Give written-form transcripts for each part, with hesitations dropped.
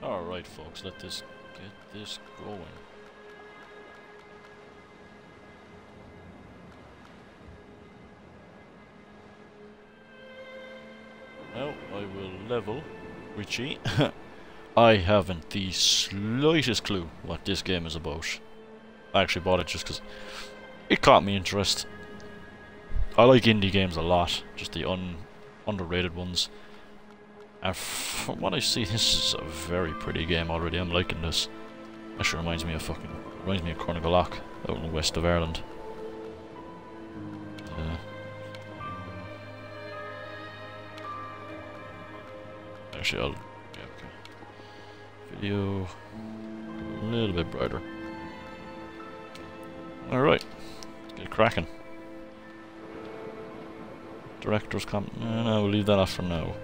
Alright folks, get this going. Now I will level Richie. I haven't the slightest clue what this game is about. I actually bought it just because it caught me interest. I like indie games a lot, just the underrated ones. And from what I see, this is a very pretty game already. I'm liking this. Actually reminds me of Craic out in the west of Ireland. Actually, yeah, okay. Video a little bit brighter. Alright, let's get cracking. Director's comment. No, we'll leave that off for now.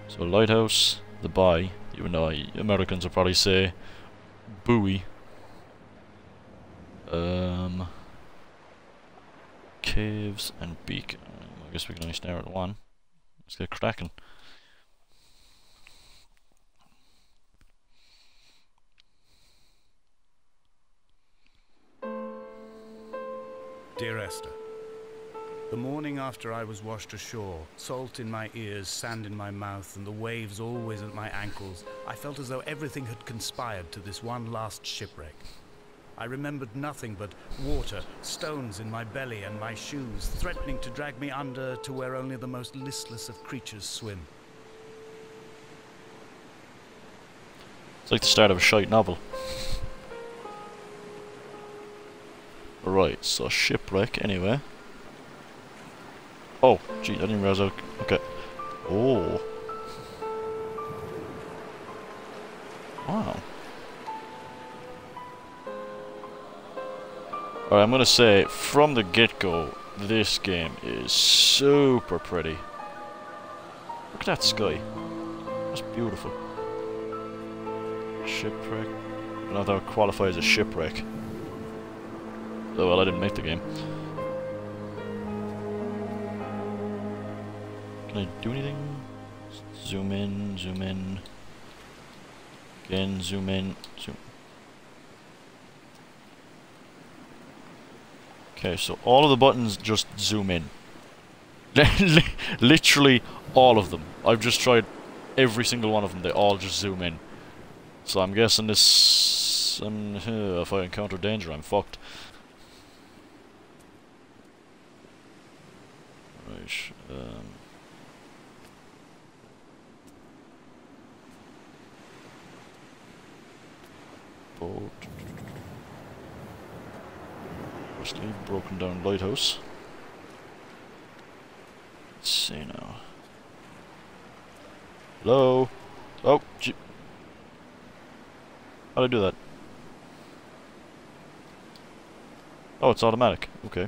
So, lighthouse, the buy, even though Americans will probably say buoy. Caves and beacon. I guess we can only stare at one. Let's get cracking. Dear Esther, the morning after I was washed ashore, salt in my ears, sand in my mouth, and the waves always at my ankles, I felt as though everything had conspired to this one last shipwreck. I remembered nothing but water, stones in my belly and my shoes, threatening to drag me under to where only the most listless of creatures swim. It's like the start of a shite novel. Right, so shipwreck anyway. Oh, gee, I didn't realize I... Okay. Oh. Wow. Alright, I'm gonna say, from the get-go, this game is super pretty. Look at that sky. That's beautiful. Shipwreck. I don't know if that would qualify as a shipwreck. Oh well, I didn't make the game. Can I do anything? Zoom in, zoom in. Again, zoom in, zoom. Okay, so all of the buttons just zoom in. Literally all of them. I've just tried every single one of them, they all just zoom in. So I'm guessing this... if I encounter danger, I'm fucked. Right, boat. Firstly, broken down lighthouse. Let's see now. Hello? Oh, gee. How'd I do that? Oh, it's automatic. Okay.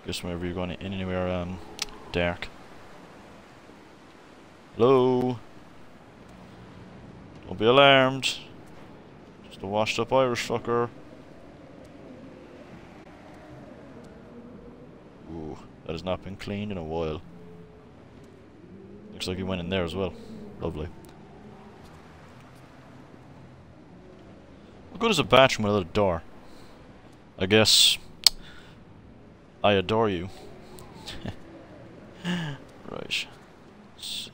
Guess whenever you're going in anywhere dark. Hello? Don't be alarmed. Just a washed up Irish fucker. Ooh, that has not been cleaned in a while. Looks like he went in there as well. Lovely. What good is a bathroom without a door? I guess... I adore you. Right. Let's see.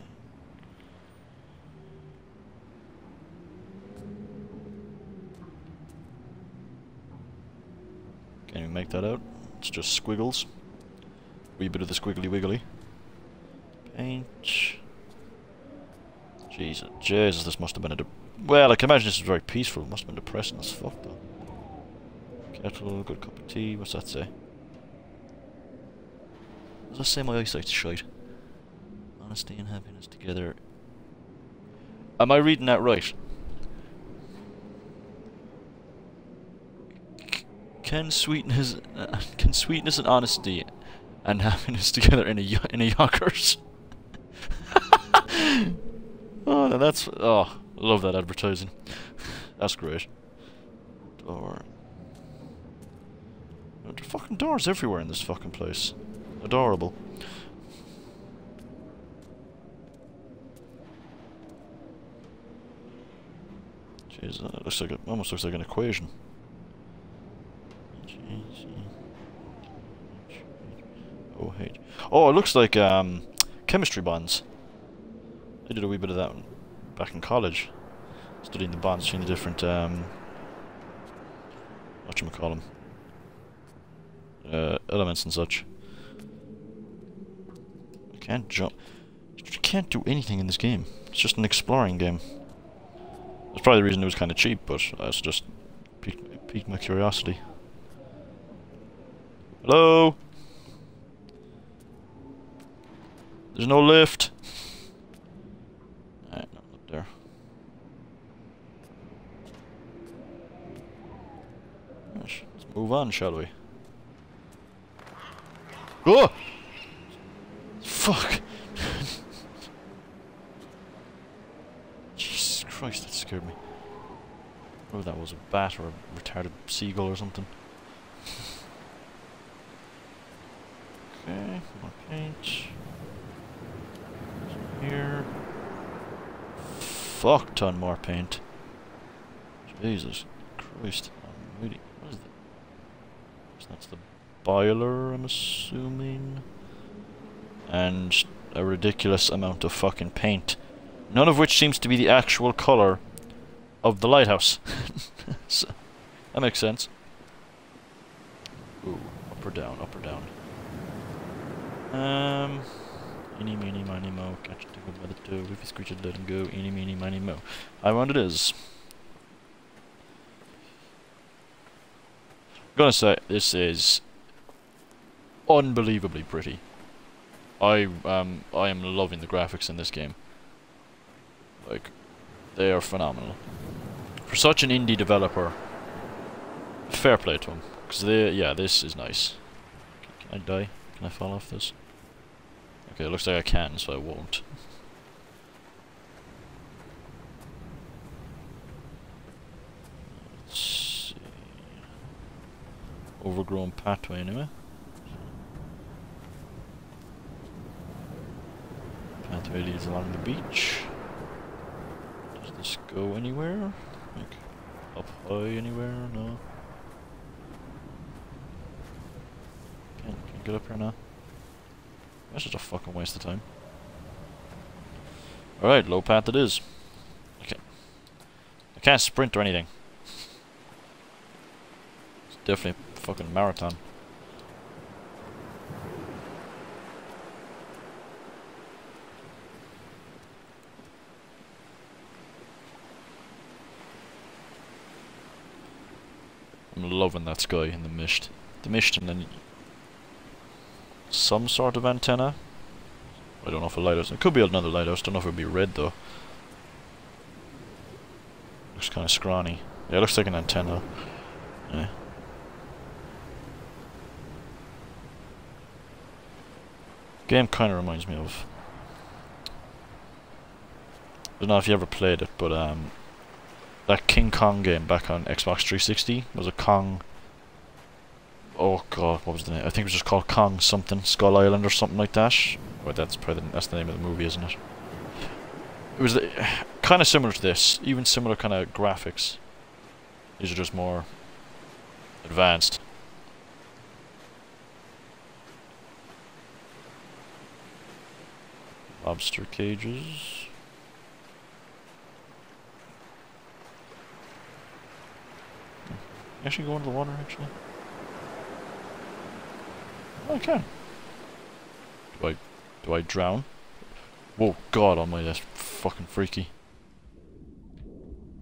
Can you make that out? It's just squiggles. Wee bit of the squiggly wiggly. Paint. Jesus, this must have been a... well, I can imagine this is very peaceful. It must have been depressing as fuck, though. Kettle, good cup of tea. What's that say? Does that say my eyesight's shite? Honesty and happiness together. Am I reading that right? Can sweetness and honesty and happiness together in a Yonkers? Oh, no, that's... oh, I love that advertising. That's great. Door. There are fucking doors everywhere in this fucking place. Adorable. Jeez, that looks like almost looks like an equation. Oh, it looks like chemistry bonds. I did a wee bit of that back in college, studying the bonds between the different whatchamacallem, elements and such. I can't jump. You can't do anything in this game. It's just an exploring game. That's probably the reason it was kind of cheap, but it's just piqued my curiosity. Hello? There's no lift. Alright, not up there. Right, let's move on, shall we? Oh! Fuck! Jesus Christ, that scared me. Oh, that was a bat or a retarded seagull or something. Okay, more paint. Here. Fuck ton more paint. Jesus Christ. What is that? So that's the boiler, I'm assuming. And a ridiculous amount of fucking paint. None of which seems to be the actual colour of the lighthouse. So, that makes sense. Ooh, up or down, up or down. Eeny, meeny, miny, mo. Catch a tickle by the toe. If you screech it, let him go. Eeny, meeny, miny, mo. I want it is. I'm gonna say, this is unbelievably pretty. I am loving the graphics in this game. Like, they are phenomenal. For such an indie developer, fair play to them. Because yeah, this is nice. Can I die? Can I fall off this? Okay, it looks like I can, so I won't. Let's see. Overgrown pathway anyway. Pathway leads along the beach. Does this go anywhere? Like, up high anywhere? No. Can't get up here now. That's just a fucking waste of time. Alright, low path it is. Okay. I can't sprint or anything. It's definitely a fucking marathon. I'm loving that sky in the mist. The mist and then some sort of antenna. I don't know if a lighthouse. It could be another lighthouse. Don't know if it would be red though. Looks kind of scrawny. Yeah, it looks like an antenna. Yeah. Game kind of reminds me of. I don't know if you ever played it, but that King Kong game back on Xbox 360 was a Kong. Oh god, what was the name? I think it was just called Kong something, Skull Island or something like that. Well, that's probably that's the name of the movie, isn't it? It was kind of similar to this, even similar kind of graphics. These are just more advanced. Lobster cages. Actually go into the water, actually. Oh, I can. Do I drown? Whoa, god almighty, that's fucking freaky.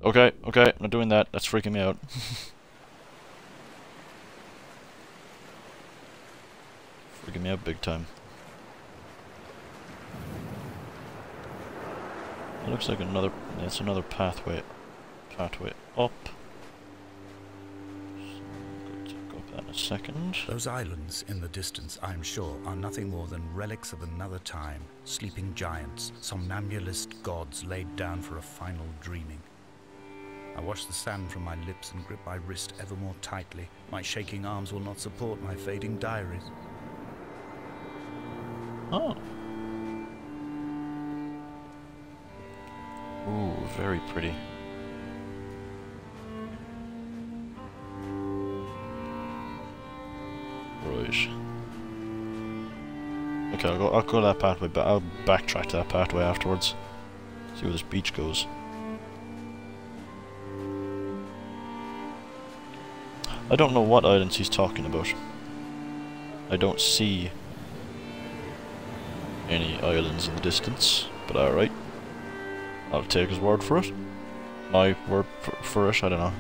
Okay, I'm not doing that. That's freaking me out. Freaking me out big time. It looks like another. It's another pathway. Pathway up. In a second. Those islands in the distance, I'm sure, are nothing more than relics of another time, sleeping giants, somnambulist gods laid down for a final dreaming. I wash the sand from my lips and grip my wrist ever more tightly. My shaking arms will not support my fading diaries. Oh. Ooh, very pretty. Okay, I'll go that pathway, but I'll backtrack to that pathway afterwards. See where this beach goes. I don't know what islands he's talking about. I don't see any islands in the distance, but alright. I'll take his word for it. My word for it, I don't know.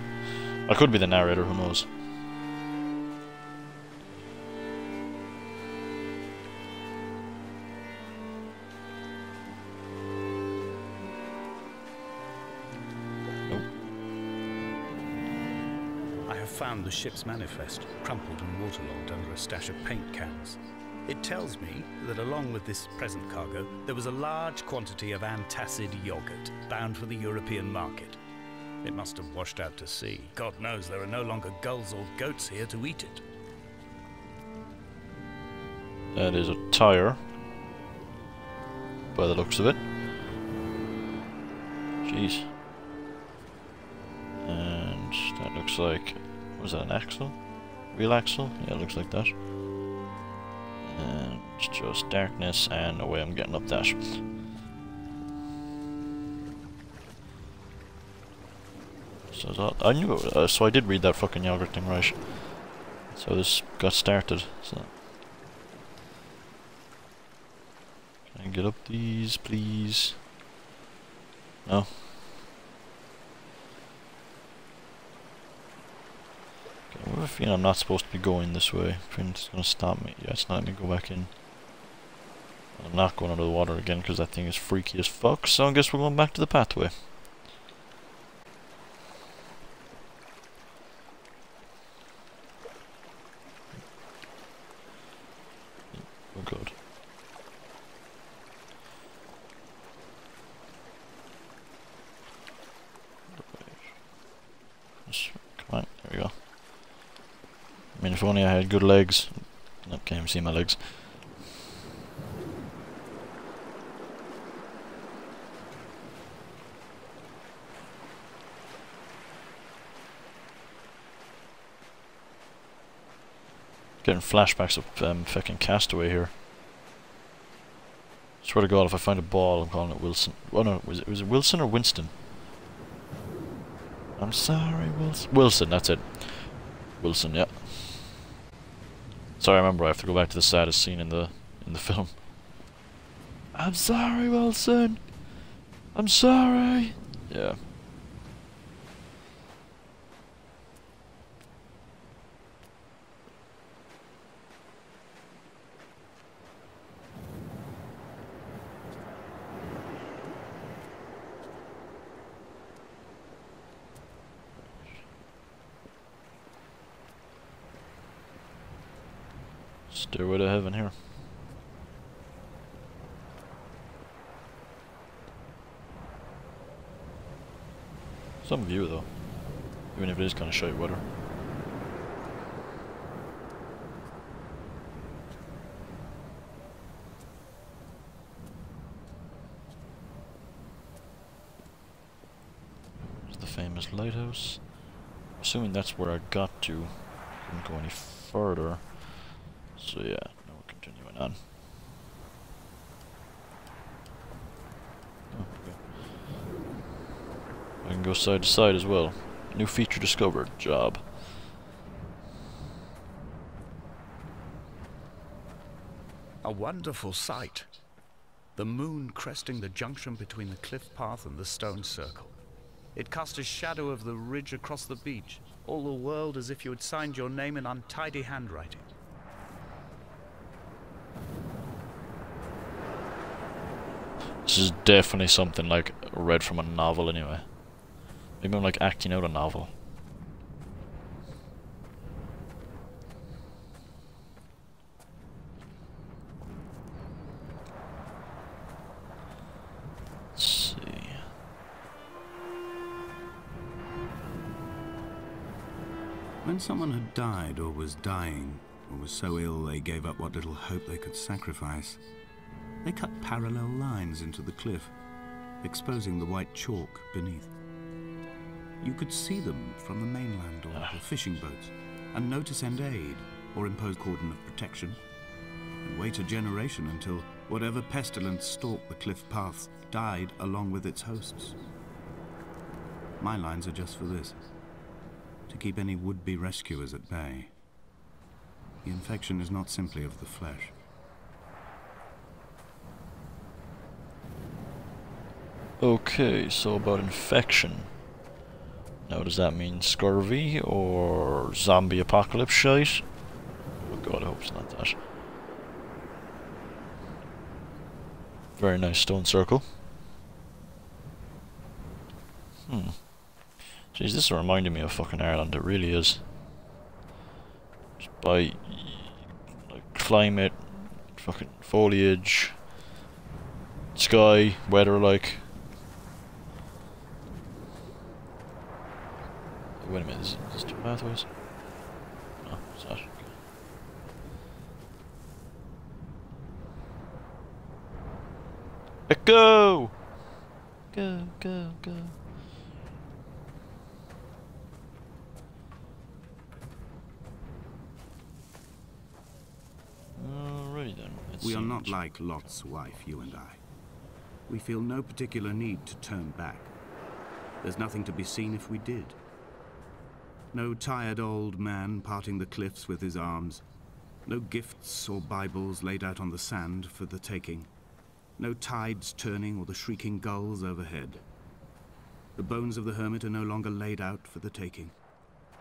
I could be the narrator, who knows. Found the ship's manifest, crumpled and waterlogged under a stash of paint cans. It tells me that along with this present cargo, there was a large quantity of antacid yogurt bound for the European market. It must have washed out to sea. God knows there are no longer gulls or goats here to eat it. That is a tyre, by the looks of it. Jeez. And that looks like... was that an axle? Real axle? Yeah, it looks like that. And just darkness, and away I'm getting up that. So I knew it, so I did read that fucking yogurt thing right. So this got started. So can I get up these, please? No. I have a feeling I'm not supposed to be going this way. I think it's going to stop me. Yeah, it's not letting me go back in. I'm not going under the water again because that thing is freaky as fuck, so I guess we're going back to the pathway. Oh god. Come on, there we go. I mean, if only I had good legs. Nope, can't even see my legs. Getting flashbacks of fucking Castaway here. Swear to God, if I find a ball, I'm calling it Wilson. Oh no, was it Wilson or Winston? I'm sorry, Wilson. Wilson, that's it. Wilson, yeah. Sorry, I remember I have to go back to the saddest scene in the film. I'm sorry, Wilson. I'm sorry. Yeah. Stairway to heaven here. Some view though, even if it is kind of shite weather. There's the famous lighthouse. Assuming that's where I got to. Couldn't go any further. So yeah, now we're continuing on. Oh, okay. I can go side to side as well. New feature discovered. Job. A wonderful sight. The moon cresting the junction between the cliff path and the stone circle. It cast a shadow of the ridge across the beach. All the world as if you had signed your name in untidy handwriting. This is definitely something like read from a novel anyway. Maybe I'm like acting out a novel. Let's see. When someone had died or was dying, or was so ill they gave up what little hope they could sacrifice, they cut parallel lines into the cliff, exposing the white chalk beneath. You could see them from the mainland or the fishing boats, and know to send aid or impose cordon of protection. and wait a generation until whatever pestilence stalked the cliff paths died along with its hosts. My lines are just for this, to keep any would-be rescuers at bay. The infection is not simply of the flesh. Okay, so about infection. Now does that mean scurvy or zombie apocalypse shite? Oh god, I hope it's not that. Very nice stone circle. Jeez, this is reminding me of fucking Ireland, it really is. Just by like climate, fucking foliage, sky, weather like. Wait a minute, is this two pathways? No, it's not. Okay. Go! Go, go, go. Alrighty then. We are not like Lot's wife, you and I. We feel no particular need to turn back. There's nothing to be seen if we did. No tired old man parting the cliffs with his arms. No gifts or Bibles laid out on the sand for the taking. No tides turning or the shrieking gulls overhead. The bones of the hermit are no longer laid out for the taking.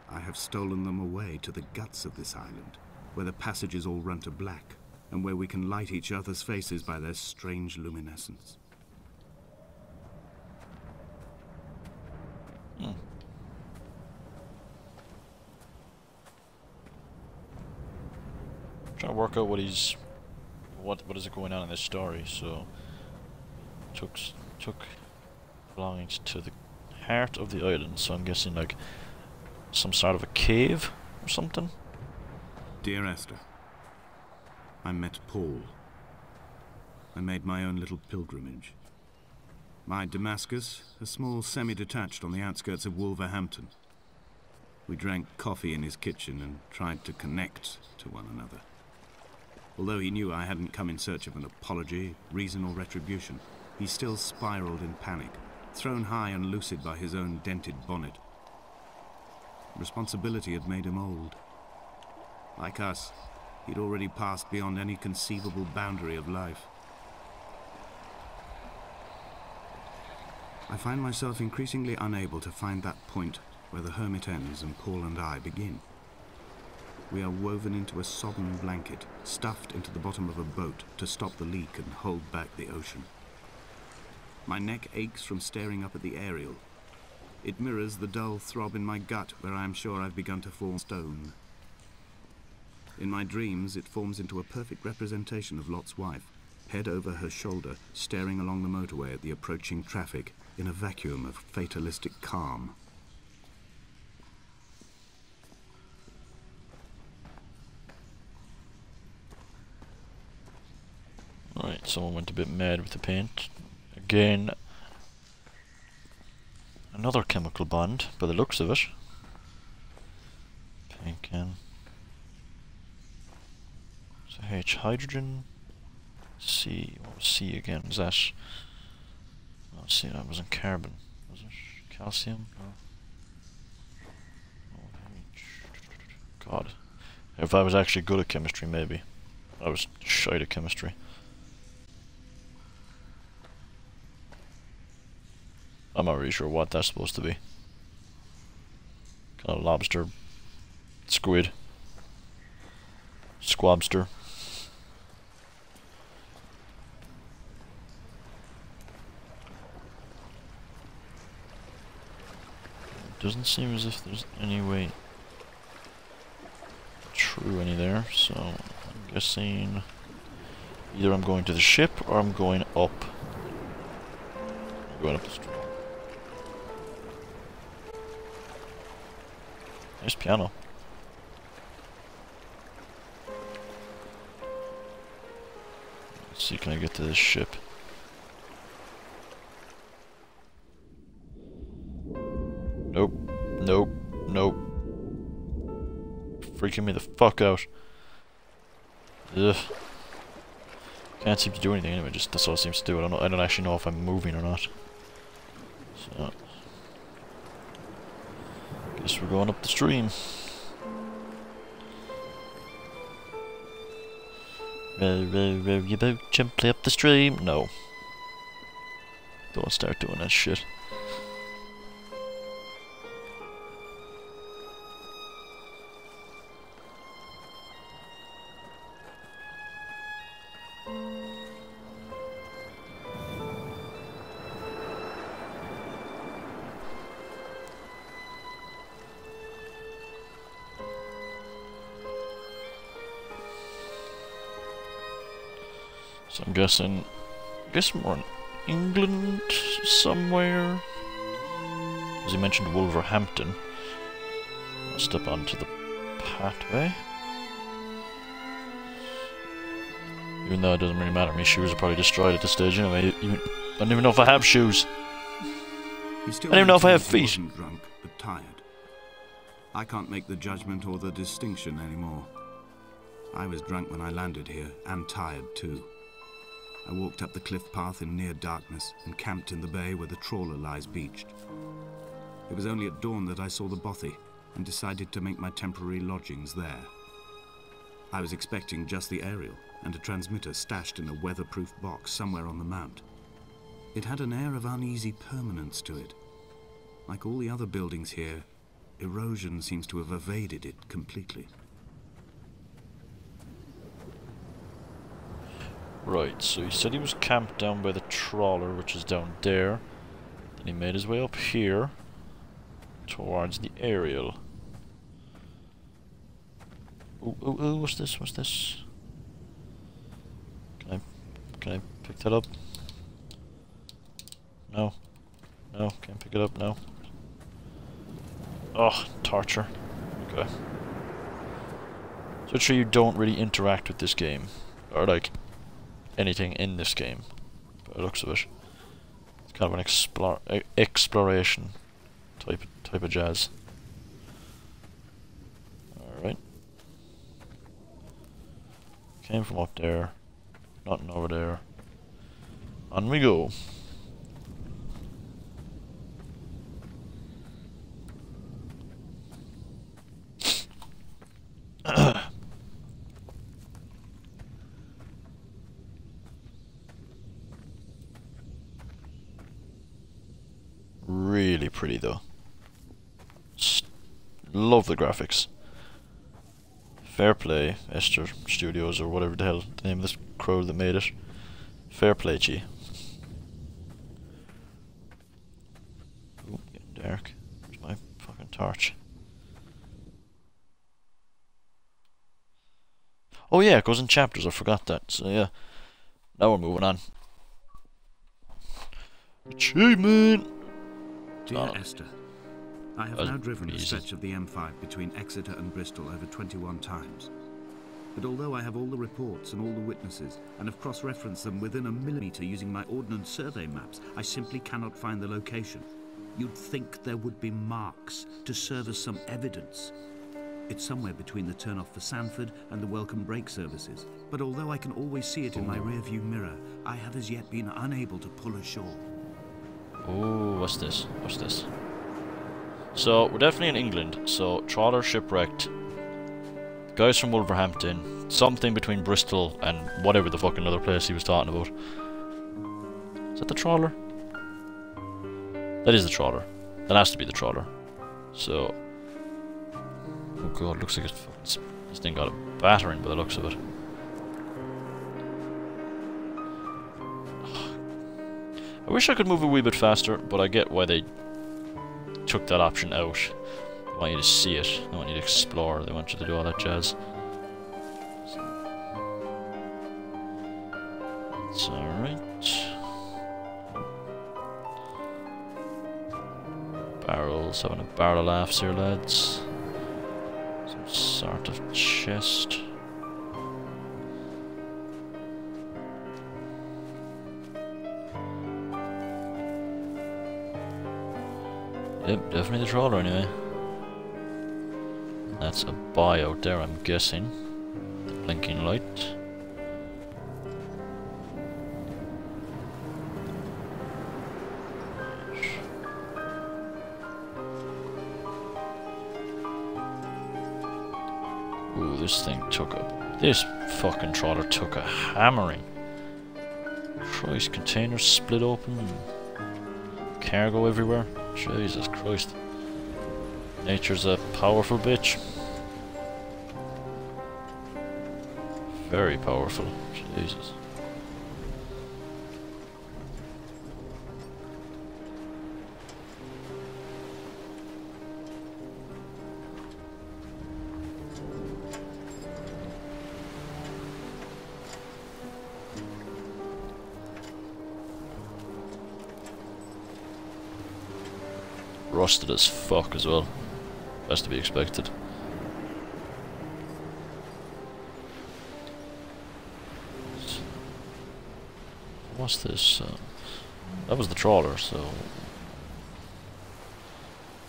I have stolen them away to the guts of this island, where the passages all run to black, and where we can light each other's faces by their strange luminescence. Trying to work out what is going on in this story. So took belongings to the heart of the island, so I'm guessing like some sort of a cave or something. Dear Esther, I met Paul. I made my own little pilgrimage. My Damascus, a small semi-detached on the outskirts of Wolverhampton. We drank coffee in his kitchen and tried to connect to one another. Although he knew I hadn't come in search of an apology, reason or retribution, he still spiraled in panic, thrown high and lucid by his own dented bonnet. Responsibility had made him old. Like us, he'd already passed beyond any conceivable boundary of life. I find myself increasingly unable to find that point where the hermit ends and Paul and I begin. We are woven into a sodden blanket, stuffed into the bottom of a boat to stop the leak and hold back the ocean. My neck aches from staring up at the aerial. It mirrors the dull throb in my gut where I am sure I've begun to form stone. In my dreams, it forms into a perfect representation of Lot's wife, head over her shoulder, staring along the motorway at the approaching traffic in a vacuum of fatalistic calm. Alright, someone went a bit mad with the paint. Again, another chemical bond, by the looks of it. Paint can. So H, hydrogen. C, what was C again? Was that... Oh, C, that wasn't carbon. Was it calcium? No. Oh, H. God. If I was actually good at chemistry, maybe. I was shite at chemistry. I'm not really sure what that's supposed to be. Kind of lobster, squid, squabster. Doesn't seem as if there's any way through any there, so I'm guessing either I'm going to the ship or I'm going up. I'm going up the street. Nice piano. Let's see, can I get to this ship? Nope. Nope. Nope. Freaking me the fuck out. Ugh. Can't seem to do anything anyway, just that's all it seems to do. I don't actually know if I'm moving or not. So guess we're going up the stream. Row your boat gently up the stream. No. Don't start doing that shit. So I'm guessing, more in England somewhere. As you mentioned, Wolverhampton. I'll step onto the pathway. Even though it doesn't really matter, my shoes are probably destroyed at this stage anyway. I don't even know if I have shoes. I don't even know if I have feet. He wasn't drunk, but tired. I can't make the judgment or the distinction anymore. I was drunk when I landed here, and tired too. I walked up the cliff path in near darkness and camped in the bay where the trawler lies beached. It was only at dawn that I saw the bothy and decided to make my temporary lodgings there. I was expecting just the aerial and a transmitter stashed in a weatherproof box somewhere on the mount. It had an air of uneasy permanence to it. Like all the other buildings here, erosion seems to have evaded it completely. Right, so he said he was camped down by the trawler, which is down there. Then he made his way up here towards the aerial. Ooh, ooh, ooh, what's this? What's this? Can I pick that up? No. No, can't pick it up, no. Oh, torture. Okay. So sure you don't really interact with this game. Or like anything in this game, by the looks of it. It's kind of an exploration type of jazz. Alright. Came from up there. Nothing over there. On we go. Really pretty though. Love the graphics. Fair play, Esther Studios or whatever the hell the name of this crow that made it. Fair play, G. Ooh, getting dark. Where's my fucking torch? Oh yeah, it goes in chapters, I forgot that. So yeah, now we're moving on. Achievement! Dear Esther, I have now driven the stretch of the M5 between Exeter and Bristol over 21 times. But although I have all the reports and all the witnesses, and have cross-referenced them within a millimetre using my ordnance survey maps, I simply cannot find the location. You'd think there would be marks to serve as some evidence. It's somewhere between the turn-off for Sanford and the welcome break services. But although I can always see it in my rear-view mirror, I have as yet been unable to pull ashore. Oh, what's this? What's this? So, we're definitely in England. So, trawler shipwrecked. Guys from Wolverhampton. Something between Bristol and whatever the fucking other place he was talking about. Is that the trawler? That is the trawler. That has to be the trawler. So... oh god, looks like this thing got a battering by the looks of it. I wish I could move a wee bit faster, but I get why they took that option out. They want you to see it, they want you to explore, they want you to do all that jazz. It's alright. Barrels, having a barrel of laughs here, lads. Some sort of chest. Yep, definitely the trawler anyway. That's a buy out there, I'm guessing. The blinking light. this thing took a... This fucking trawler took a hammering. Christ, containers split open. Cargo everywhere. Jesus Christ. Nature's a powerful bitch. Very powerful. Jesus. Rusted as fuck as well. That's to be expected. What's this? That was the trawler, so...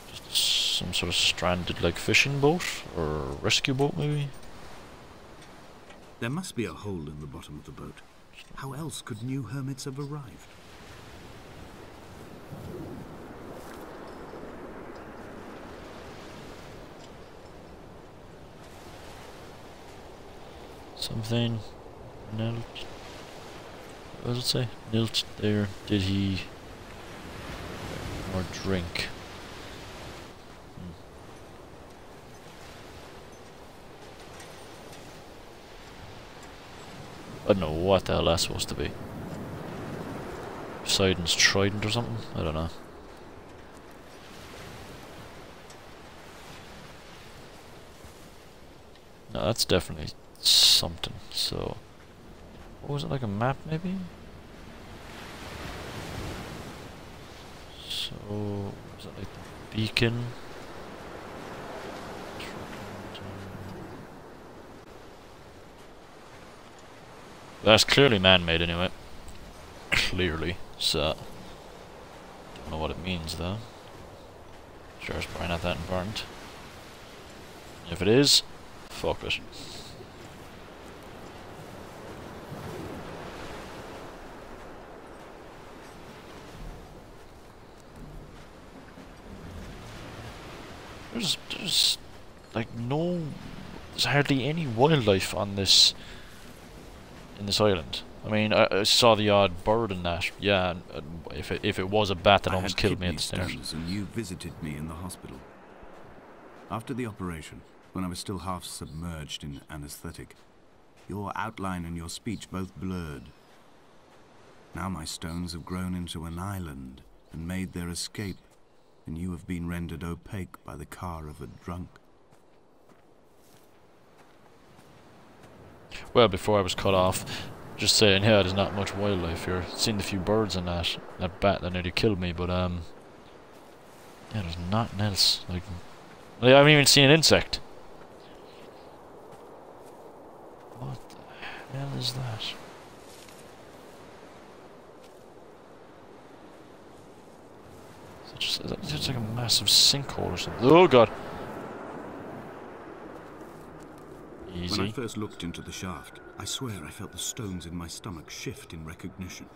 Just some sort of stranded, like, fishing boat? Or rescue boat, maybe? There must be a hole in the bottom of the boat. How else could new hermits have arrived? Something... Nilt... What does it say? Nilt there. Did he... Or drink? I don't know what the hell that's supposed to be. Poseidon's trident or something? I don't know. No, that's definitely something, so... What was it, like a map maybe? So... Was it like the beacon? That's clearly man-made anyway. Clearly, so... Don't know what it means though. Sure it's probably not that important. If it is, fuck it. There's like there's hardly any wildlife on this, in this island. I mean, I saw the odd bird and that, yeah, and if it was a bat that almost killed me at the stairs. And you visited me in the hospital. After the operation, when I was still half submerged in anesthetic, your outline and your speech both blurred. Now my stones have grown into an island and made their escape, and you have been rendered opaque by the car of a drunk. Well, before I was cut off, just saying, yeah, there's not much wildlife here. Seen a few birds and that bat that nearly killed me, but yeah, there's nothing else. Like, I haven't even seen an insect. What the hell is that? Is that just like a massive sinkhole or something? Oh god! Easy. When I first looked into the shaft, I swear I felt the stones in my stomach shift in recognition.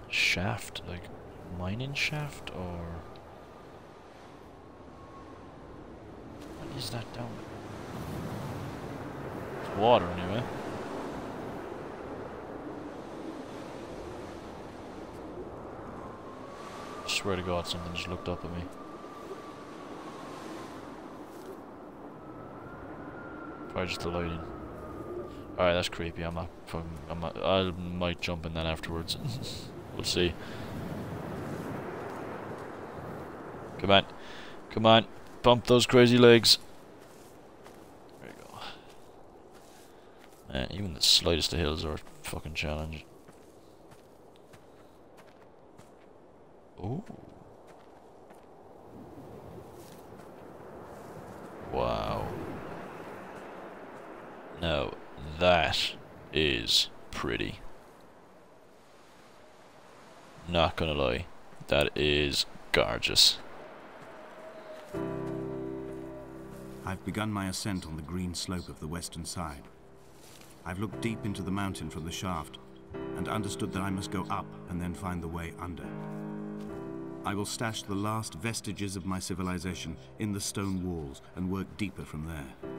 Shaft? Like mining shaft? Or... What is that down there? It's water anyway. I swear to God, something just looked up at me. Probably just the lighting. Alright, that's creepy. I'm not fucking... I might jump in that afterwards. We'll see. Come on. Come on. Bump those crazy legs. There you go. Man, even the slightest of hills are a fucking challenge. Ooh. Wow. Now, that is pretty. Not gonna lie. That is gorgeous. I've begun my ascent on the green slope of the western side. I've looked deep into the mountain from the shaft and understood that I must go up and then find the way under. I will stash the last vestiges of my civilization in the stone walls and work deeper from there.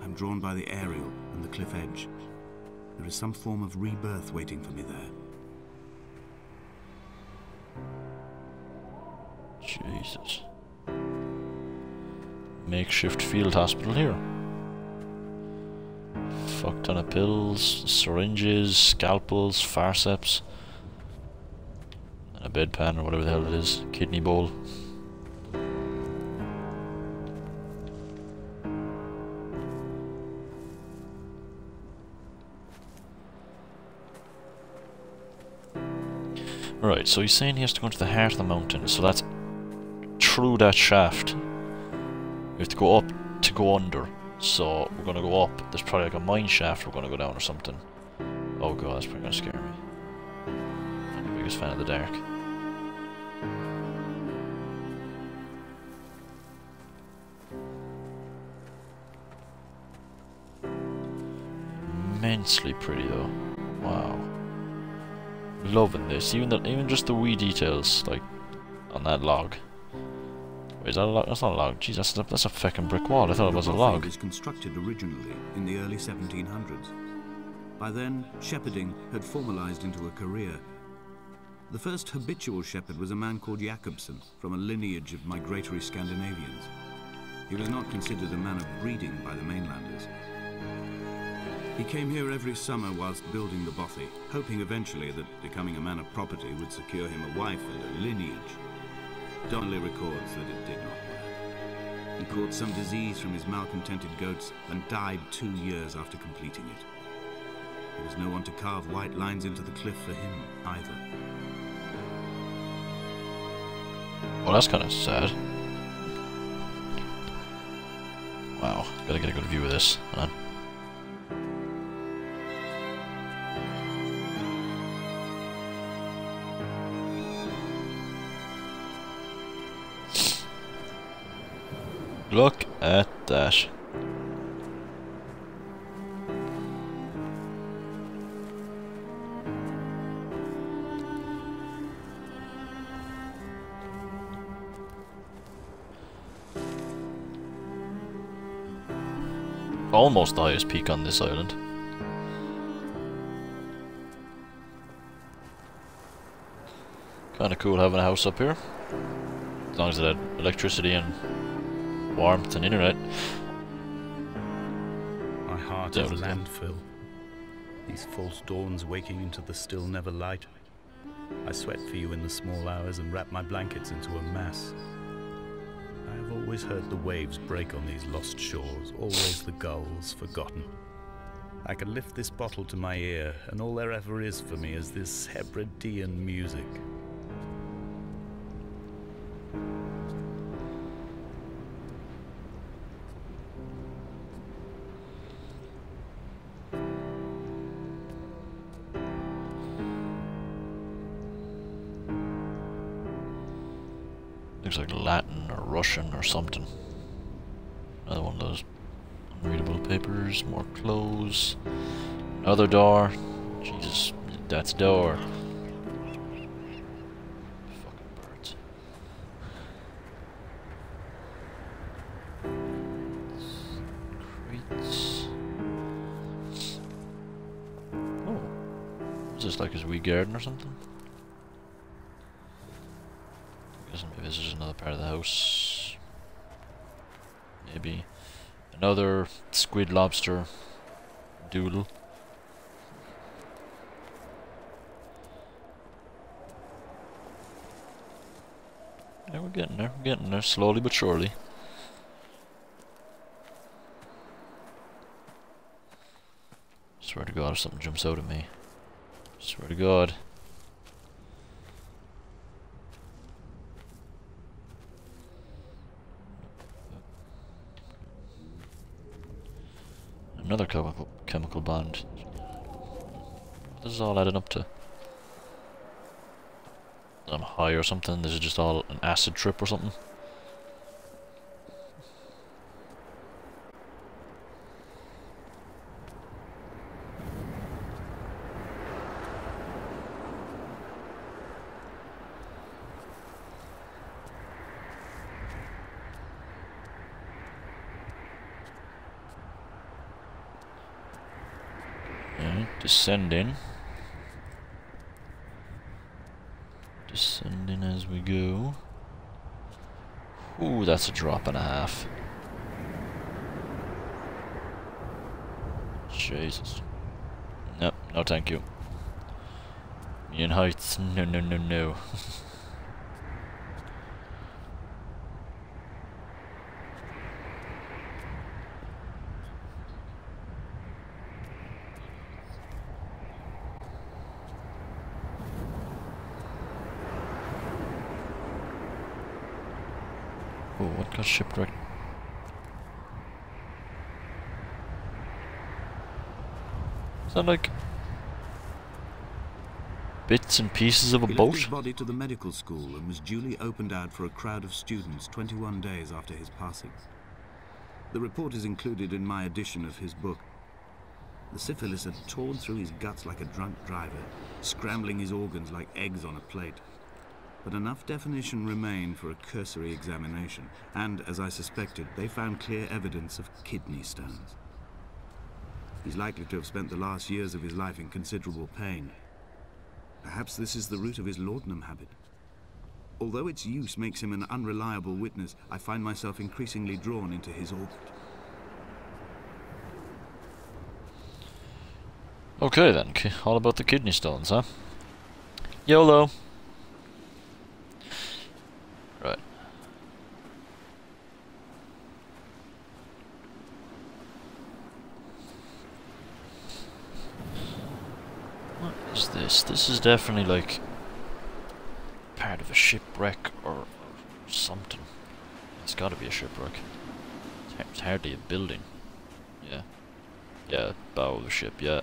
I'm drawn by the aerial and the cliff edge. There is some form of rebirth waiting for me there. Jesus. Makeshift field hospital here. Fuck ton of pills, syringes, scalpels, forceps, and a bedpan or whatever the hell it is. Kidney bowl. Right, so he's saying he has to go into the heart of the mountain, so that's through that shaft. We have to go up to go under. So we're gonna go up. There's probably like a mine shaft we're gonna go down or something. Oh god, that's probably gonna scare me. I'm the biggest fan of the dark. Immensely pretty though. Wow. Loving this. Even just the wee details, like on that log. Wait, is that a log? That's not a log. Jeez, that's a fucking brick wall. I thought it was a log. The was constructed originally in the early 1700s. By then, shepherding had formalized into a career. The first habitual shepherd was a man called Jakobsen, from a lineage of migratory Scandinavians. He was not considered a man of breeding by the mainlanders. He came here every summer whilst building the bothy, hoping eventually that becoming a man of property would secure him a wife and a lineage. Donnelly records that it did not work. He caught some disease from his malcontented goats and died 2 years after completing it. There was no one to carve white lines into the cliff for him, either. Well, that's kind of sad. Wow, gotta get a good view of this. Hold on. Look at that. Almost the highest peak on this island. Kinda cool having a house up here. As long as it had electricity and warmth and internet. My heart is landfill. These false dawns waking into the still never light. I sweat for you in the small hours and wrap my blankets into a mass. I have always heard the waves break on these lost shores, always the gulls forgotten. I can lift this bottle to my ear, and all there ever is for me is this Hebridean music. Looks like Latin or Russian or something. Another one of those unreadable papers, more clothes. Another door. Jesus, that's a door. Fucking birds. Crates. Oh. Is this like his wee garden or something? Maybe this is another part of the house. Maybe another squid lobster doodle. Yeah, we're getting there, slowly but surely. Swear to God if something jumps out at me. Swear to God. Another chemical bond. This is all adding up to. I'm high or something. This is just all an acid trip or something. Right, descending. Descending as we go. Ooh, that's a drop and a half. Jesus. Nope, no thank you. Me and heights, no, no, no, no. Oh, what got shipwrecked? Is that like bits and pieces of a He boat? left his body to the medical school and was duly opened out for a crowd of students 21 days after his passing. The report is included in my edition of his book. The syphilis had torn through his guts like a drunk driver, scrambling his organs like eggs on a plate. But enough definition remained for a cursory examination, and, as I suspected, they found clear evidence of kidney stones. He's likely to have spent the last years of his life in considerable pain. Perhaps this is the root of his laudanum habit. Although its use makes him an unreliable witness, I find myself increasingly drawn into his orbit. Okay then, all about the kidney stones, huh? YOLO! Right. What is this? This is definitely like part of a shipwreck or something. It's gotta be a shipwreck. It's hardly a building. Yeah. Yeah, bow of a ship, yeah.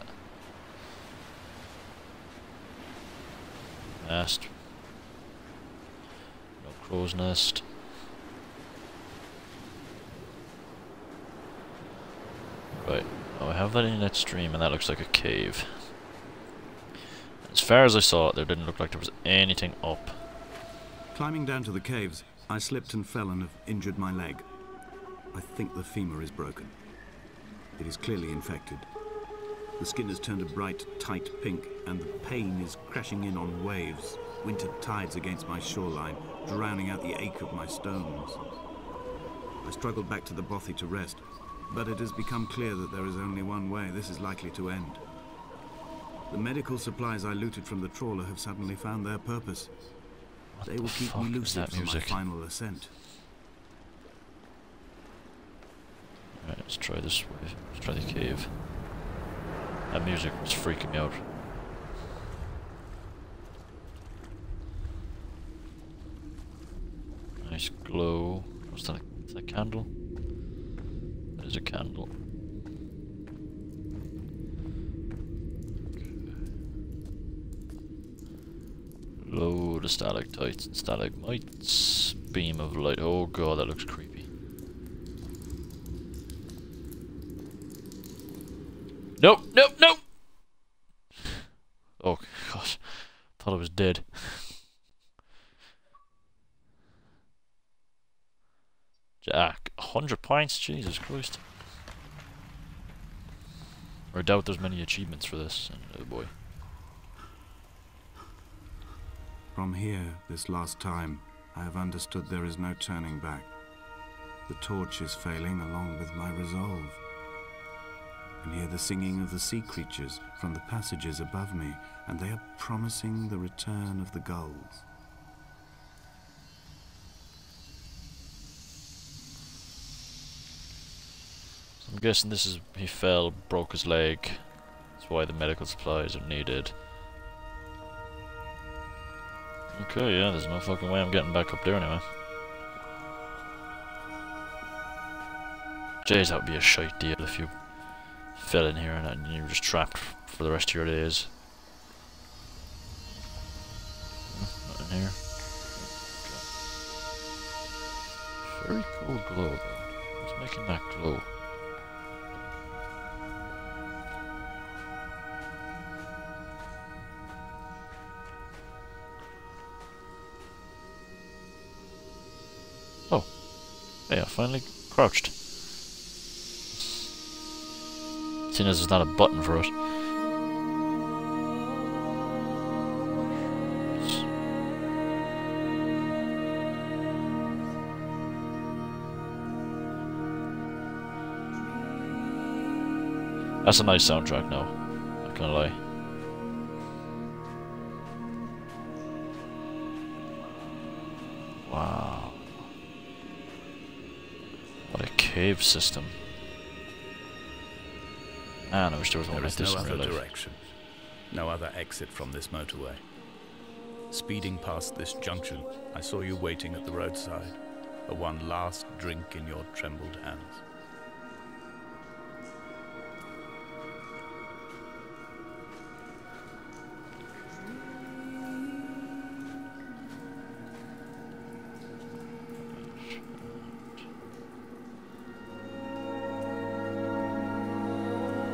Mast. No crow's nest. Right. Oh, I have that inlet stream and that looks like a cave. As far as I saw it, there didn't look like there was anything up. Climbing down to the caves, I slipped and fell and have injured my leg. I think the femur is broken. It is clearly infected. The skin has turned a bright, tight pink, and the pain is crashing in on waves, winter tides against my shoreline, drowning out the ache of my stones. I struggled back to the bothy to rest, but it has become clear that there is only one way this is likely to end. The medical supplies I looted from the trawler have suddenly found their purpose. They will keep me lucid for my final ascent. Alright, let's try this way. Let's try the cave. That music was freaking me out. Nice glow. What's that? Is that a candle? That is a candle. Load of stalactites and stalagmites. Beam of light. Oh god, that looks creepy. Nope, nope, nope! Oh gosh, thought I was dead. Jack, 100 points? Jesus Christ. I doubt there's many achievements for this, and oh boy. From here, this last time, I have understood there is no turning back. The torch is failing along with my resolve. And hear the singing of the sea creatures from the passages above me, and they are promising the return of the gulls. I'm guessing this is, he fell, broke his leg. That's why the medical supplies are needed. Okay, yeah, there's no fucking way I'm getting back up there anyway. Jeez, that would be a shite deal if you fell in here and you were just trapped for the rest of your days. Not in here. Okay. Very cool glow though. What's making that glow? Oh. Yeah, I finally crouched. Seeing as there's not a button for it. That's a nice soundtrack now, not gonna lie. Wow. What a cave system. Man, I wish there was one like this in real life. Direction. No other exit from this motorway. Speeding past this junction, I saw you waiting at the roadside, a one last drink in your trembled hands.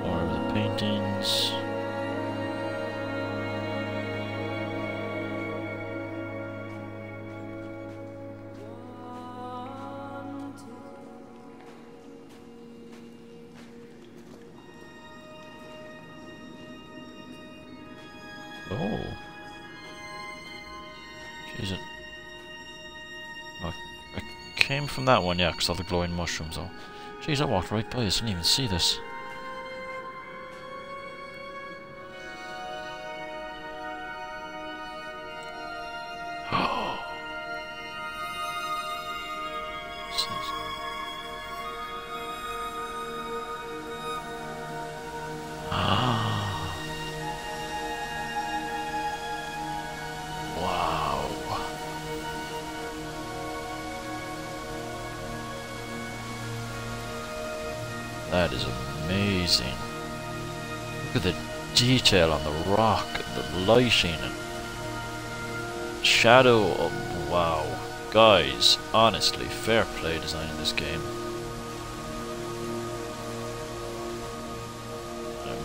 More of the paintings. Oh. Jeez, I came from that one, yeah, because of the glowing mushrooms, though. Jeez, I walked right by this, I didn't even see this. That is amazing. Look at the detail on the rock, the lighting and shadow. Oh, wow. Guys, honestly, fair play design in this game.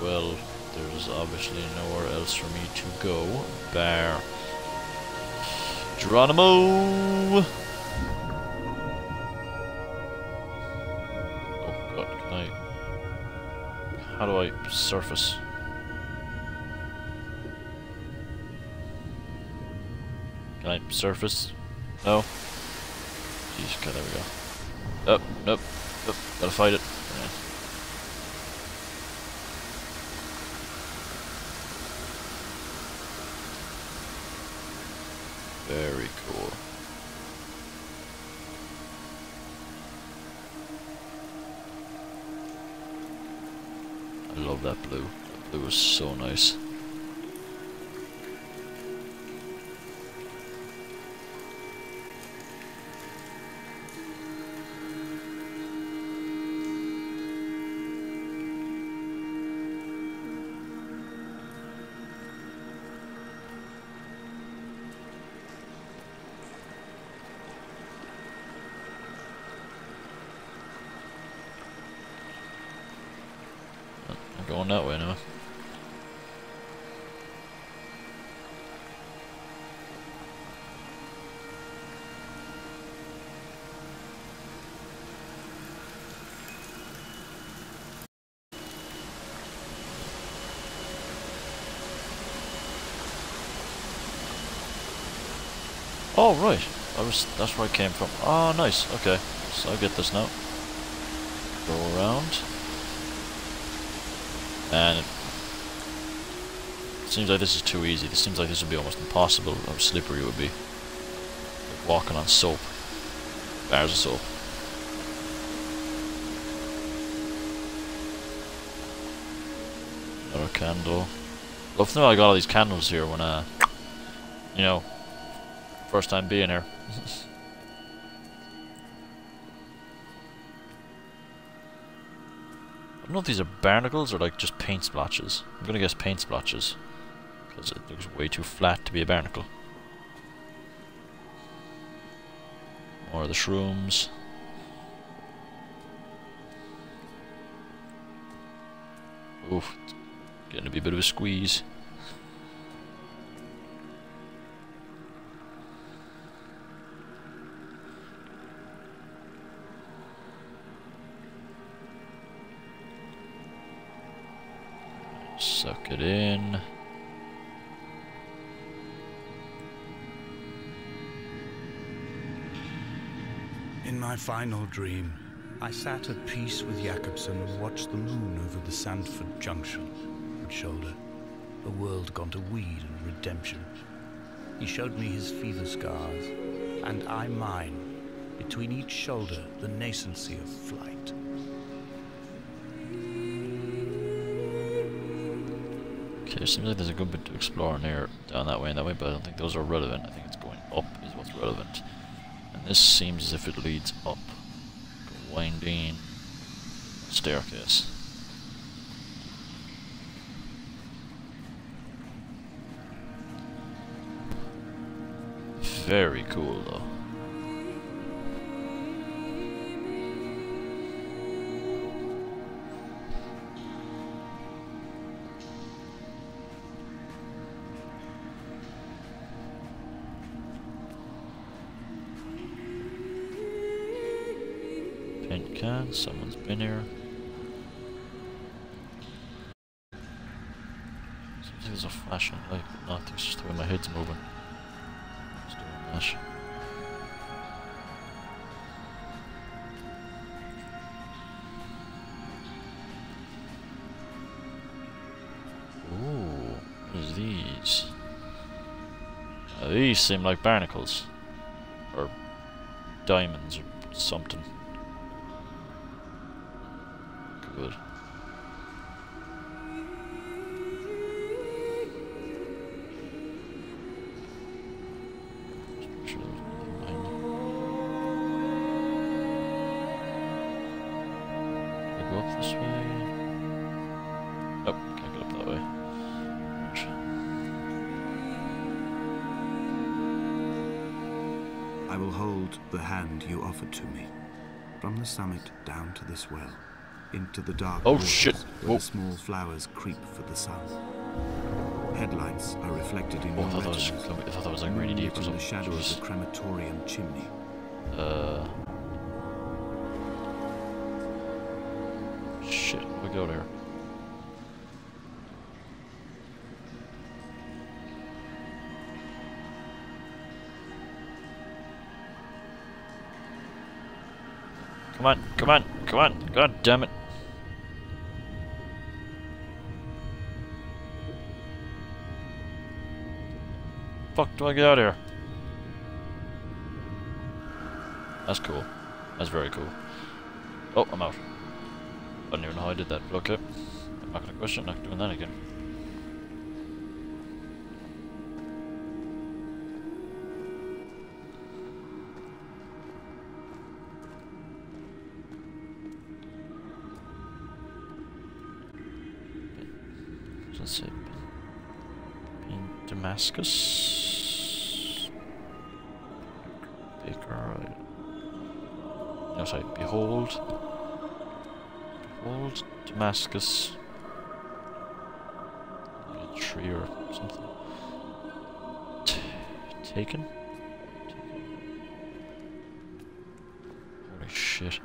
Well, there's obviously nowhere else for me to go. Bar Geronimo! How do I surface? Can I surface? No? Jeez, okay, there we go. Oh, nope. Nope, gotta fight it. Yeah. Very cool. I love that blue. That blue was so nice. Going that way now. Oh right, that's where I came from. Oh nice, okay. So I get this now. Go around. And it seems like this is too easy. This seems like this would be almost impossible how slippery it would be. Like walking on soap. Bars of soap. Another candle. Love to know I got all these candles here when you know, first time being here. I don't know if these are barnacles or like just paint splotches. I'm gonna guess paint splotches, because it looks way too flat to be a barnacle. More of the shrooms. Oof, it's getting to be a bit of a squeeze. Suck it in. In my final dream, I sat at peace with Jakobsen and watched the moon over the Sandford Junction and shoulder, a world gone to weed and redemption. He showed me his fever scars, and I mine, between each shoulder the nascency of flight. Okay, seems like there's a good bit to explore in here, down that way and that way, but I don't think those are relevant. I think it's going up is what's relevant. And this seems as if it leads up. Like a winding staircase. Very cool though. Paint can, someone's been here. Seems like there's a flashing light, but not. It's just the way my head's moving. It's doing that. Ooh, what is these? These seem like barnacles. Or diamonds or something. Good. Just make sure there's nothing behind me. Do I go up this way? Nope, can't get up that way. Right. I will hold the hand you offered to me. From the summit down to this well. Into the dark Oh waters shit! where Whoa. the small flowers creep for the sun. Headlights are reflected in Oh, I your thought that was, retinas. I thought that was like really deep or In the something. shadow of Jeez. the crematorium chimney. Shit, we go there. Come on, come on, come on, god damn it. Fuck do I get out of here? That's cool. That's very cool. Oh, I'm out. I don't even know how I did that, but okay. I'm not gonna question, not doing that again. Let's see. In Damascus. Baker. No, sorry. Behold. Behold Damascus. Like a tree or something. Taken? Holy shit.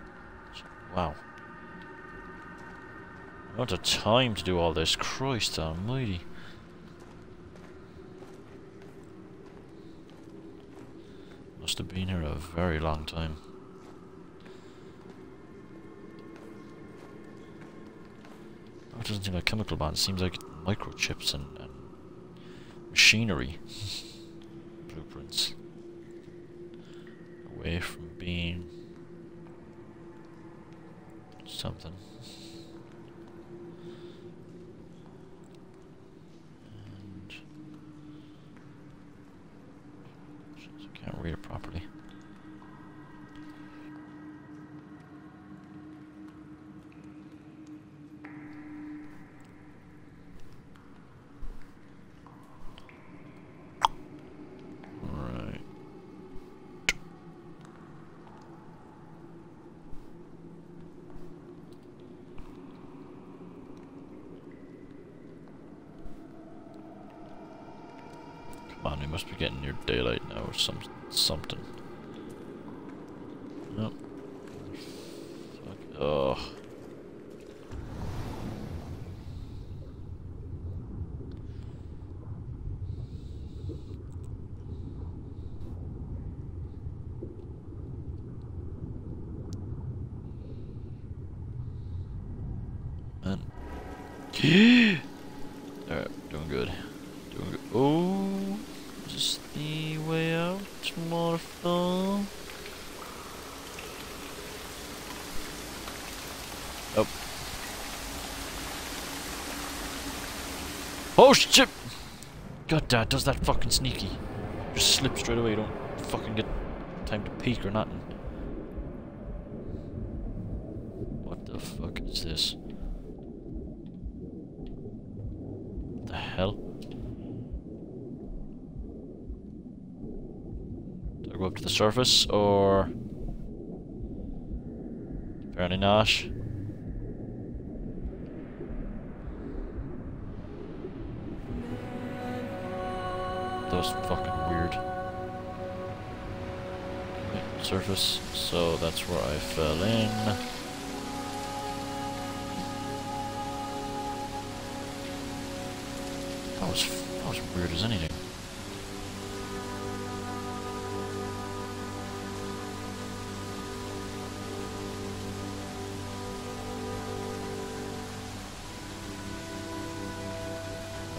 Wow. Not the time to do all this. Christ almighty. Must have been here a very long time. Oh, it doesn't seem like chemical bonds. It seems like microchips and machinery. Blueprints. Away from being something. Can't read it properly. Alright. Come on, we must be getting near daylight now or something. Nope. Fuck. Oh. Alright, doing good. Doing good. Oh, is this the way out, motherfucker? Oh. Oh shit! God, Dad does that fucking sneaky. Just slip straight away, don't fucking get time to peek or nothing. What the fuck is this? What the hell? Do I go up to the surface or? Apparently not. That was fucking weird. Okay, surface, so that's where I fell in. That was weird as anything.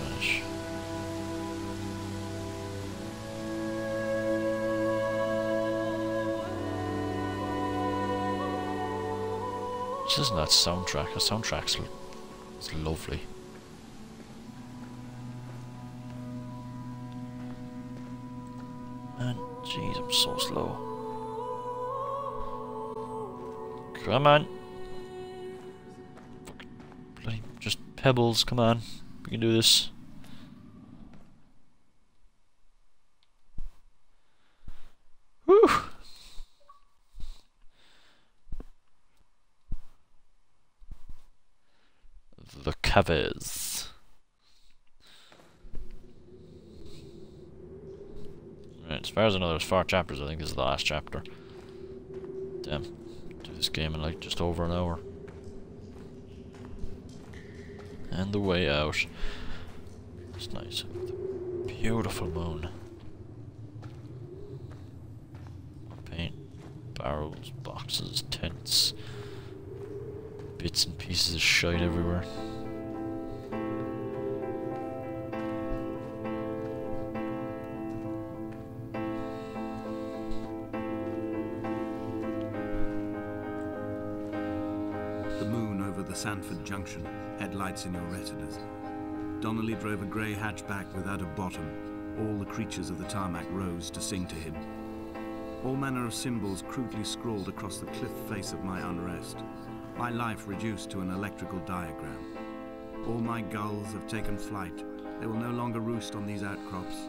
Gosh. Isn't that soundtrack? The soundtrack's it's lovely. And jeez, I'm so slow. Come on. Fucking bloody just pebbles, come on. We can do this. Whew. The caves. Right, as far as I know, there's 4 chapters. I think this is the last chapter. Damn, do this game in like just over an hour. And the way out. It's nice. Beautiful moon. Paint, barrels, boxes, tents. Bits and pieces of shite everywhere. The moon over the Sanford Junction, headlights in your retinas. Donnelly drove a grey hatchback without a bottom. All the creatures of the tarmac rose to sing to him. All manner of symbols crudely scrawled across the cliff face of my unrest. My life reduced to an electrical diagram. All my gulls have taken flight. They will no longer roost on these outcrops.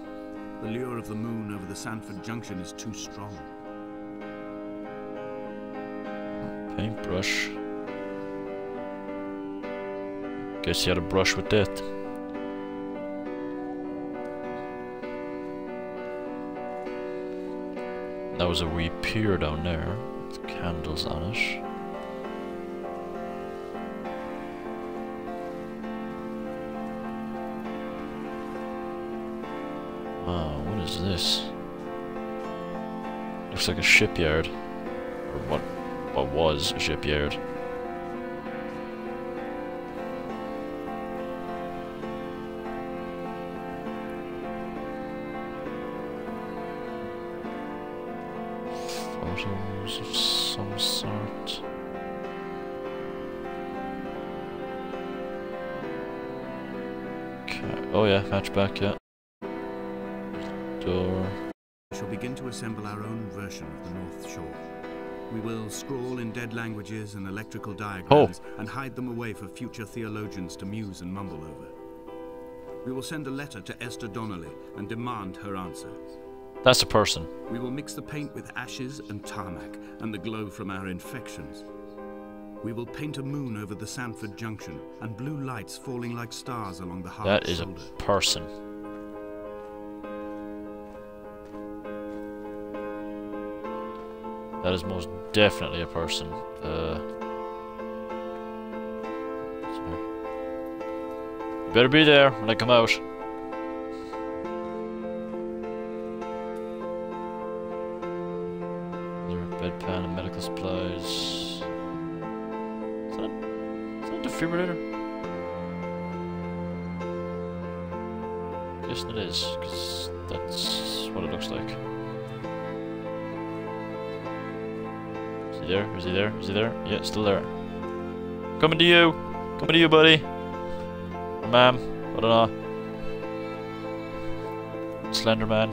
The lure of the moon over the Sanford Junction is too strong. Paintbrush. Guess you had a brush with that. That was a wee pier down there with candles on it. Oh, what is this? Looks like a shipyard. Or what was a shipyard. Photos of some sort. Okay. Oh yeah, hatchback, yeah. Door. We shall begin to assemble our own version of the North Shore. We will scrawl in dead languages and electrical diagrams and hide them away for future theologians to muse and mumble over. We will send a letter to Esther Donnelly and demand her answer. That's a person. We will mix the paint with ashes and tarmac and the glow from our infections. We will paint a moon over the Sanford Junction and blue lights falling like stars along the hard That is shoulder. a person. That is most definitely a person. Sorry. You better be there when I come out. Bedpan and medical supplies. Is that a defibrillator? guessing it is, because that's what it looks like. Is he there? Is he there? Is he there? Yeah, still there. Coming to you! Coming to you, buddy! Or ma'am, I don't know. Slender Man.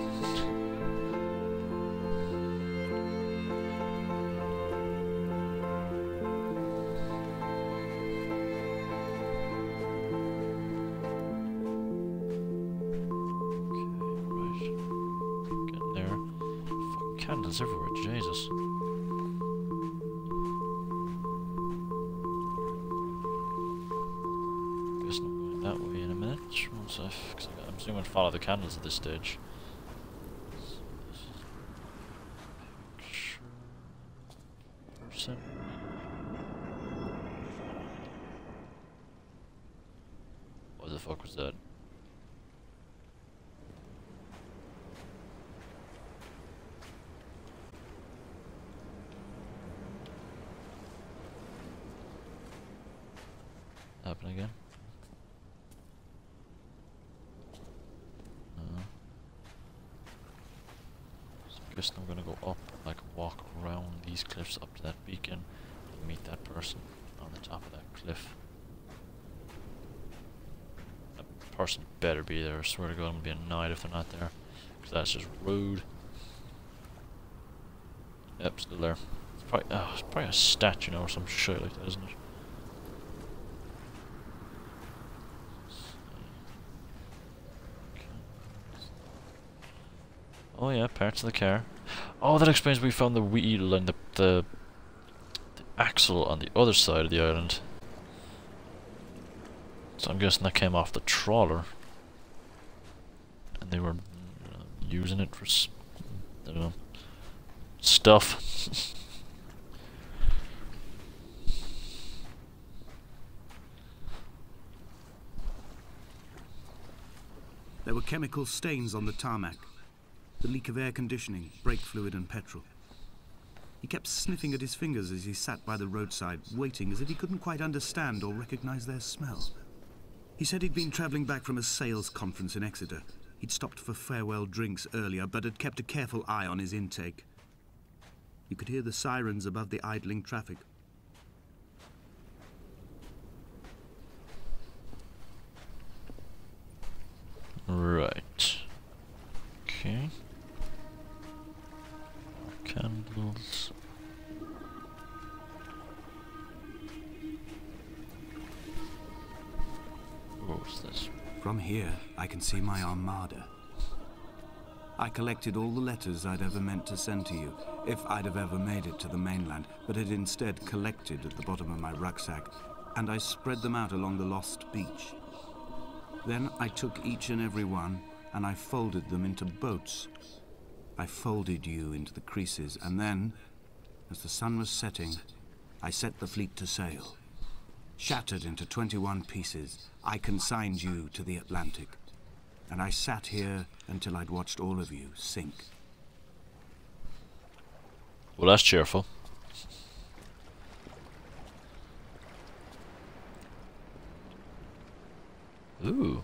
Candles everywhere, Jesus. Guess I'm going that way in a minute. Once because I'm assuming follow the candles at this stage. Person. What the fuck was that? Happen again? No. So I guess I'm gonna go up, like walk around these cliffs up to that beacon and meet that person on the top of that cliff. That person better be there, I swear to God I'm gonna be annoyed if they're not there. Because that's just rude. Yep, still there. It's probably a statue, you know, or some shit like that, isn't it? Oh yeah, parts of the car. Oh, that explains we found the wheel and the axle on the other side of the island. So I'm guessing that came off the trawler. And they were using it for, I don't know, stuff. There were chemical stains on the tarmac. The leak of air conditioning, brake fluid and petrol. He kept sniffing at his fingers as he sat by the roadside, waiting as if he couldn't quite understand or recognize their smell. He said he'd been traveling back from a sales conference in Exeter. He'd stopped for farewell drinks earlier, but had kept a careful eye on his intake. You could hear the sirens above the idling traffic. Right. Okay. Candles. What's this? From here, I can see my armada. I collected all the letters I'd ever meant to send to you, if I'd have ever made it to the mainland, but had instead collected at the bottom of my rucksack, and I spread them out along the lost beach. Then I took each and every one, and I folded them into boats. I folded you into the creases, and then, as the sun was setting, I set the fleet to sail. Shattered into 21 pieces, I consigned you to the Atlantic, and I sat here until I'd watched all of you sink. Well, that's cheerful. Ooh,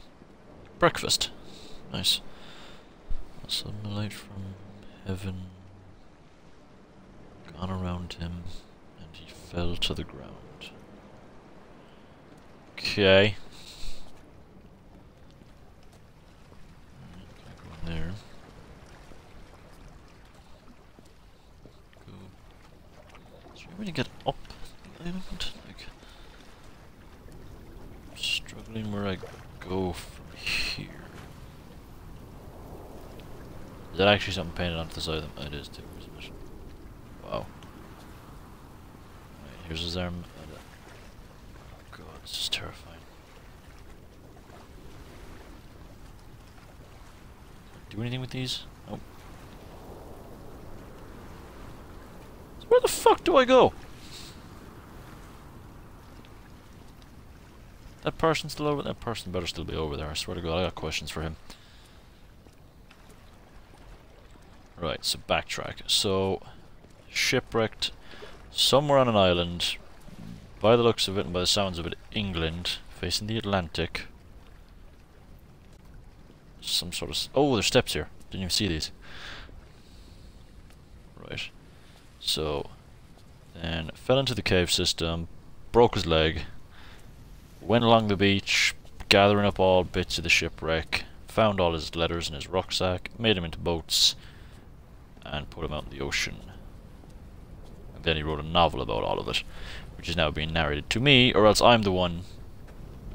breakfast. Nice. Sunlight from heaven gone around him, and he fell to the ground. Okay. Go in there. Go. Is there a way to get up the island? Like, I'm struggling where I go from here. Is that actually something painted onto the side of them? It is too, isn't it? Wow. Right, here's his arm. Oh god, this is terrifying. Do anything with these? Nope. So where the fuck do I go? That person's still over there? That person better still be over there. I swear to god, I got questions for him. Right, so backtrack. So, shipwrecked somewhere on an island, by the looks of it and by the sounds of it, England, facing the Atlantic. some sort of... Oh, there's steps here. Didn't even see these. Right. So, then fell into the cave system, broke his leg, went along the beach, gathering up all bits of the shipwreck, found all his letters in his rucksack, made them into boats, and put them out in the ocean. And then he wrote a novel about all of it, which is now being narrated to me, or else I'm the one...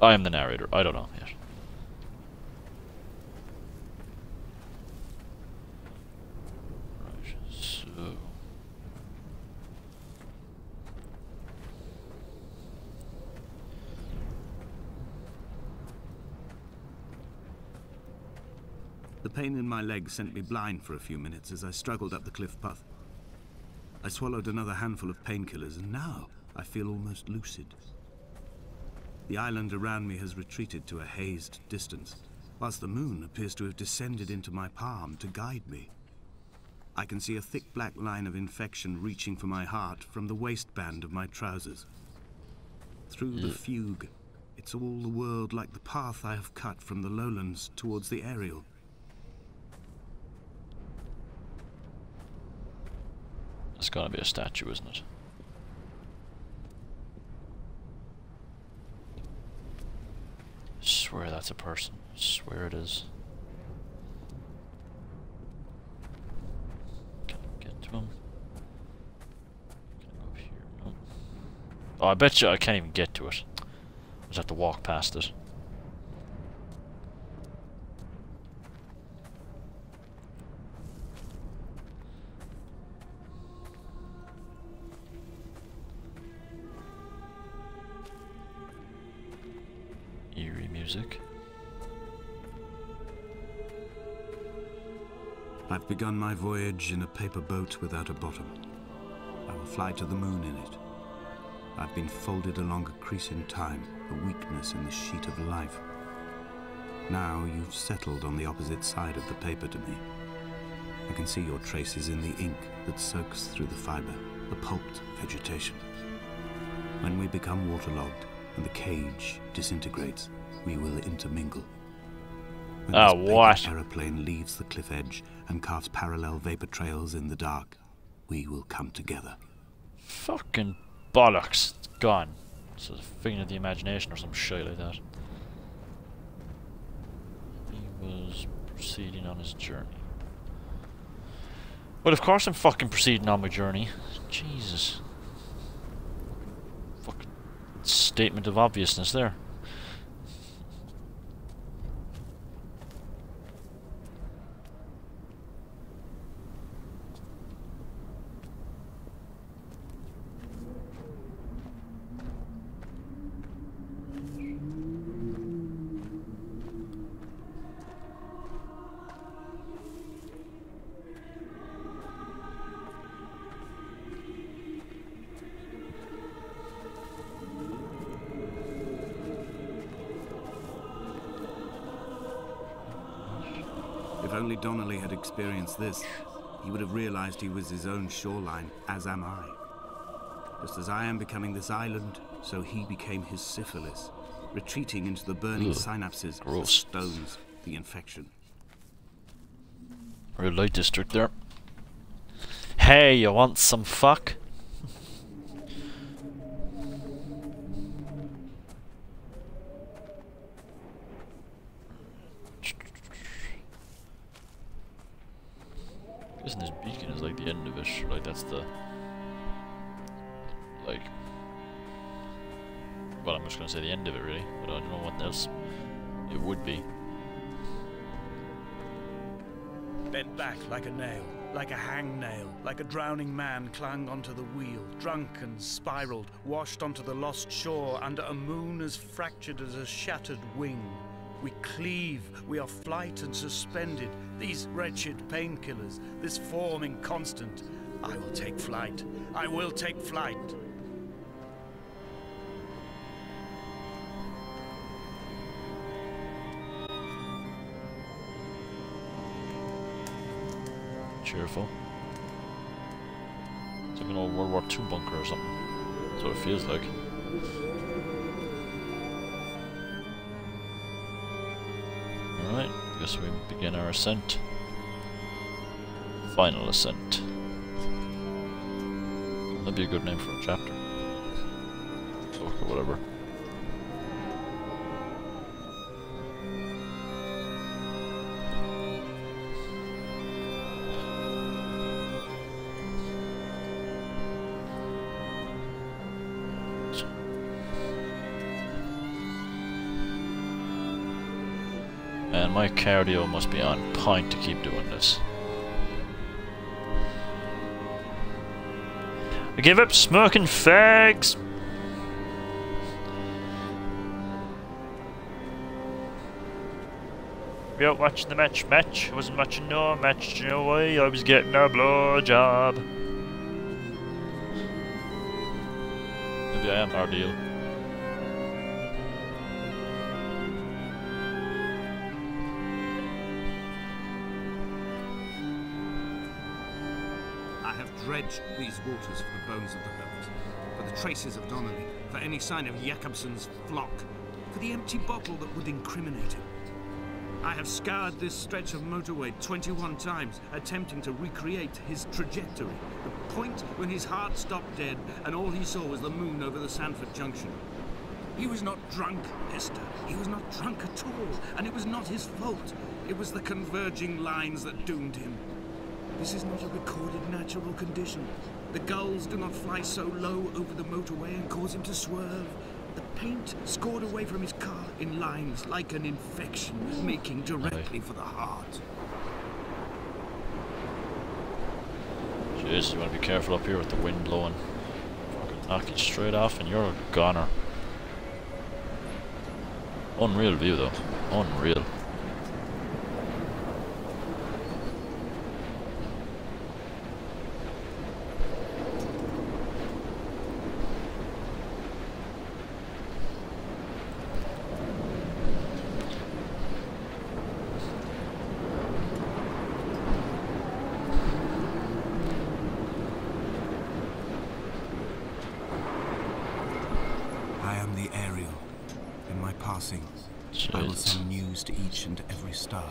I am the narrator. I don't know yet. Right, so... The pain in my leg sent me blind for a few minutes as I struggled up the cliff path. I swallowed another handful of painkillers, and now I feel almost lucid. The island around me has retreated to a hazed distance, whilst the moon appears to have descended into my palm to guide me. I can see a thick black line of infection reaching for my heart from the waistband of my trousers. Through the fugue, it's all the world like the path I have cut from the lowlands towards the aerial. It's gotta be a statue, isn't it? I swear that's a person. I swear it is. Can I get to him? Can I go up here? No. Oh, I bet you I can't even get to it. I just have to walk past it. Eerie music. I've begun my voyage in a paper boat without a bottom. I will fly to the moon in it. I've been folded along a crease in time, a weakness in the sheet of life. Now you've settled on the opposite side of the paper to me. I can see your traces in the ink that soaks through the fiber, the pulped vegetation. When we become waterlogged, and the cage disintegrates, we will intermingle. When this what? aeroplane leaves the cliff edge and carves parallel vapor trails in the dark, we will come together. Fucking bollocks. It's gone. It's a figment of the imagination or some shit like that. He was proceeding on his journey. Well, of course I'm fucking proceeding on my journey. Jesus. Fucking statement of obviousness there. If only Donnelly had experienced this, he would have realized he was his own shoreline, as am I. Just as I am becoming this island, so he became his syphilis, retreating into the burning synapses, the stones, the infection. Red light district there. Hey, you want some fuck? Isn't this beacon is like the end of it? Like that's the like. Well, I'm just gonna say the end of it, really, but I don't know what else it would be. Bent back like a nail, like a hangnail, like a drowning man clung onto the wheel, drunk and spiraled, washed onto the lost shore under a moon as fractured as a shattered wing. We cleave, we are flight and suspended, these wretched painkillers, this forming constant. I will take flight, I will take flight. Cheerful. It's like an old World War II bunker or something. That's what it feels like. Alright. I guess we begin our ascent. Final ascent. That'd be a good name for a chapter. Okay, whatever. Man, my cardio must be on point to keep doing this. I give up smoking fags! We out watching the match. I wasn't watching no match, you know why? I was getting a blowjob. Maybe I am our deal. I have dredged these waters for the bones of the hermit, for the traces of Donnelly, for any sign of Jakobsen's flock, for the empty bottle that would incriminate him. I have scoured this stretch of motorway 21 times, attempting to recreate his trajectory, the point when his heart stopped dead and all he saw was the moon over the Sanford Junction. He was not drunk, Esther. He was not drunk at all, and it was not his fault. It was the converging lines that doomed him. This is not a recorded natural condition. The gulls do not fly so low over the motorway and cause him to swerve. The paint scored away from his car in lines like an infection, making directly for the heart. Jeez, you want to be careful up here with the wind blowing. Fucking knock you straight off and you're a goner. Unreal view though. Unreal. I will send news to each and every star.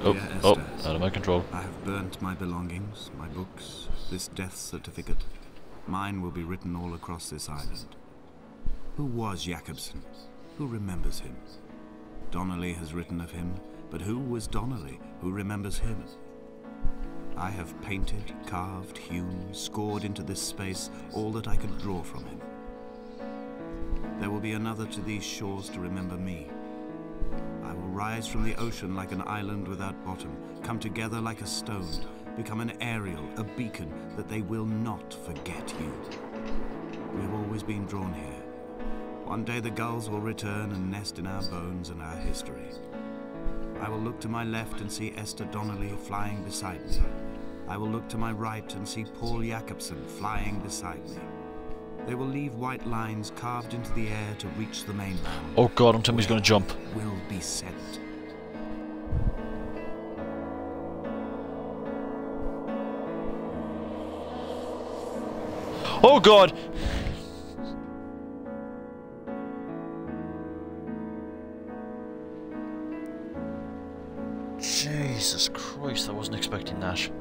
Oh, out of my control. I have burnt my belongings, my books, this death certificate. Mine will be written all across this island. Who was Jakobsen? Who remembers him? Donnelly has written of him, but who was Donnelly? Who remembers him? I have painted, carved, hewn, scored into this space all that I could draw from him. There will be another to these shores to remember me. I will rise from the ocean like an island without bottom, come together like a stone, become an aerial, a beacon, that they will not forget you. We have always been drawn here. One day the gulls will return and nest in our bones and our history. I will look to my left and see Esther Donnelly flying beside me. I will look to my right and see Paul Jakobsen flying beside me. They will leave white lines carved into the air to reach the mainland. Oh god, don't tell me he's gonna jump. Will be sent. Oh god! Jesus Christ, I wasn't expecting that.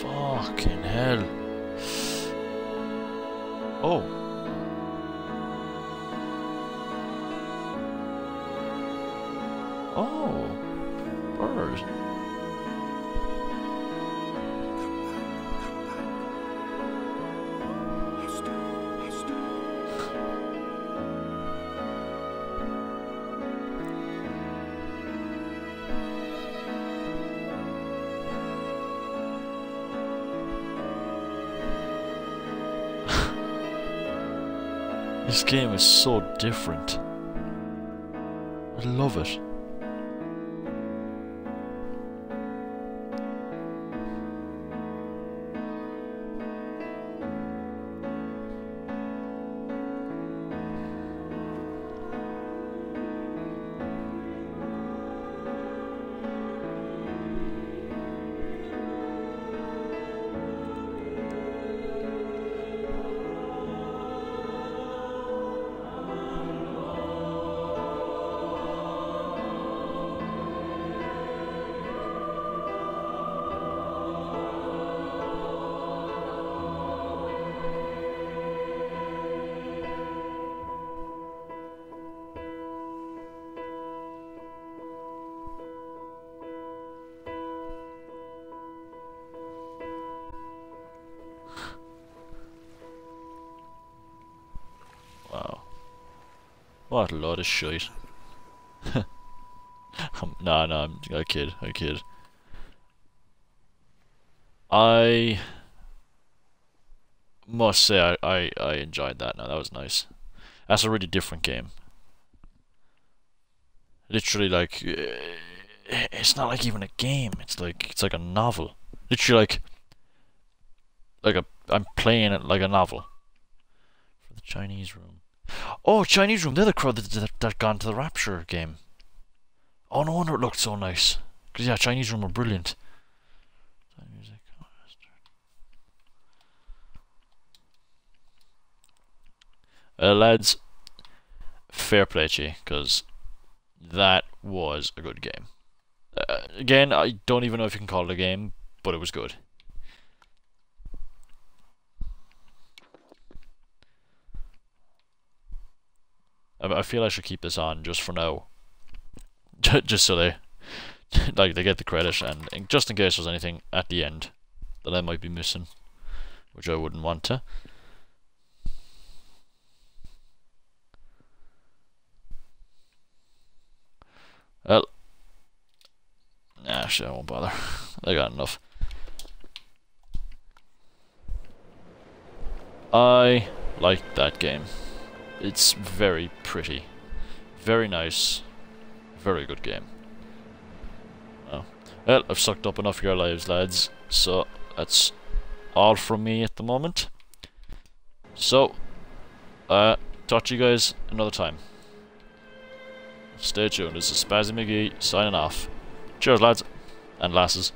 Fucking hell. Oh. Oh. Bird. This game is so different. I love it. What a load of shit. No, I kid. I must say I enjoyed that. Now that was nice. That's a really different game. Literally, like, it's not like even a game. It's like a novel. Literally, I'm playing it like a novel. For the Chinese Room. Oh, Chinese Room. They're the crowd that gone to the Rapture game. Oh, no wonder it looked so nice. Because yeah, Chinese Room are brilliant. Lads, fair play to you, because that was a good game. Again, I don't even know if you can call it a game, but it was good. I feel I should keep this on just for now. Just so they get the credit, and just in case there's anything at the end that I might be missing, which I wouldn't want to. Well, nah, shit, I won't bother. I got enough. I like that game. It's very pretty, very nice, very good game. Well, I've sucked up enough of your lives, lads, so that's all from me at the moment. So, talk to you guys another time. Stay tuned. This is Spazzy McGee signing off. Cheers, lads and lasses.